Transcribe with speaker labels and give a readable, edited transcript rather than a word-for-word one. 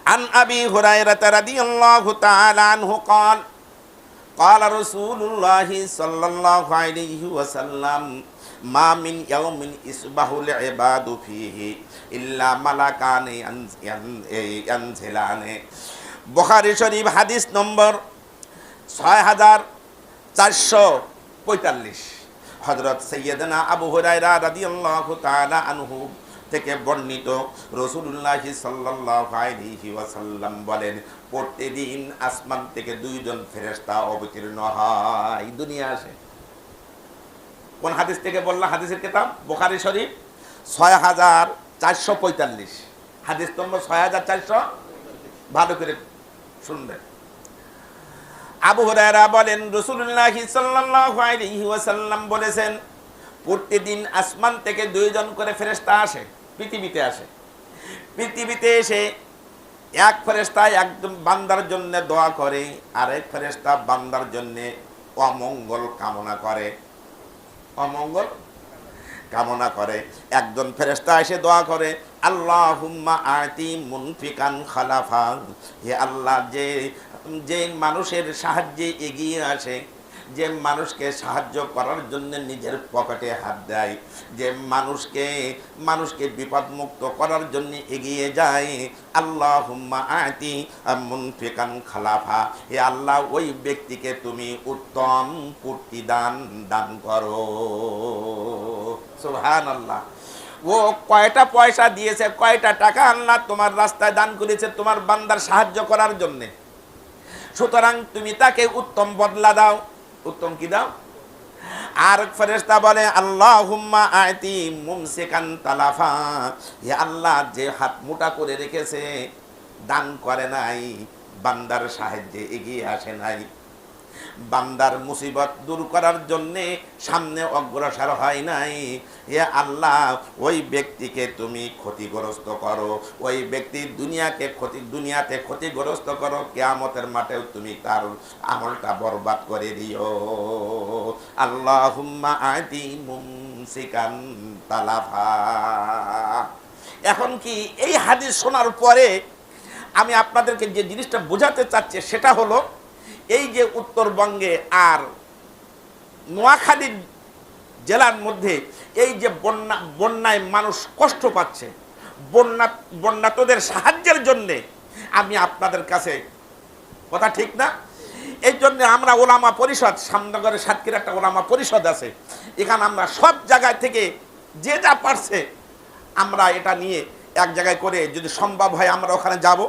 Speaker 1: عن أبي هريرة رضي الله تعالى عنه قال قال رسول الله صلى الله عليه وسلم ما من يوم يصبح العباد فيه إلا ملكان ينزلان বুখারী শরীফ হাদিস নম্বর 6445 হযরত সাইয়্যিদানা আবু হুরায়রা রাদিয়াল্লাহু তাআলা আনহু থেকে বর্ণিত রাসূলুল্লাহ সাল্লাল্লাহু আলাইহি ওয়াসাল্লাম বলেন প্রতিদিন আসমান থেকে দুইজন ফেরেশতা অবতীর্ণ হয় দুনিয়া আসে। কোন হাদিস থেকে বললাম? হাদিসের কিতাব বুখারী শরীফ 6445 হাদিস নম্বর 6400। ভালো করে শুনবেন। আবু হুরায়রা বলেন রাসূলুল্লাহ সাল্লাল্লাহু আলাইহি ওয়াসাল্লাম বলেছেন প্রতিদিন আসমান থেকে দুইজন করে ফেরেশতা আসে, পৃথিবীতে আসে। পৃথিবীতে এসে এক ফেরেশতা একদম বান্দার জন্য দোয়া করে, আরেক ফেরেশতা বান্দার জন্য অমঙ্গল কামনা করে। অমঙ্গল কামনা করে। একজন ফেরেশতা এসে দোয়া করে আল্লাহুম্মা আতি মুনফিকান খালাফা, হে আল্লাহ যে মানুষের সাহায্যে এগিয়ে আসে, যে মানুষকে সাহায্য করার জন্য নিজের পকেটে হাত দেয়, যে মানুষকে বিপদমুক্ত করার জন্য এগিয়ে যায়, আল্লাহুম্মা আতি মুনফিকান খালাফা, হে আল্লাহ ওই ব্যক্তিকে তুমি উত্তম প্রতিদান দান করো। সুবহানাল্লাহ। ও কয়টা পয়সা দিয়েছে, কয়টা টাকা আল্লাহ তোমার রাস্তায় দান করেছে তোমার বান্দার সাহায্য করার জন্য, সুতরাং তুমি তাকে উত্তম বদলা দাও। উত্তম কি দাও? আর ফেরেশতা বলে আল্লাহুম্মা আতি মুমসিকান তালাফা, হে আল্লাহ যে হাত মোটা করে রেখেছে, দান করে নাই, বান্দার সাহায্যে এগিয়ে আসে নাই, বান্দার মুসিবত দূর করার জন্যে সামনে অগ্রসর হয় নাই, হে আল্লাহ ওই ব্যক্তিকে তুমি ক্ষতিগ্রস্ত করো, ওই ব্যক্তি দুনিয়াতে ক্ষতিগ্রস্ত করো, কিয়ামতের মাঠেও তুমি তার আমলটা বরবাদ করে দিও। আল্লাহুম্মা আতি মুমসিকান তালাফা। এখন কি এই হাদিস শোনার পরে আমি আপনাদেরকে যে জিনিসটা বোঝাতে চাচ্ছি সেটা হলো, এই যে উত্তরবঙ্গে আর নোয়াখালী জেলার মধ্যে এই যে বন্যায় মানুষ কষ্ট পাচ্ছে, বন্যাতদের সাহায্যের জন্যে আমি আপনাদের কাছে, কথা ঠিক না? এই জন্য আমরা ওলামা পরিষদ, সামনগরের সাতক্ষীরা একটা ওলামা পরিষদ আছে, এখানে আমরা সব জায়গায় থেকে যে যা পারছে আমরা এটা নিয়ে এক জায়গায় করে যদি সম্ভব হয় আমরা ওখানে যাব।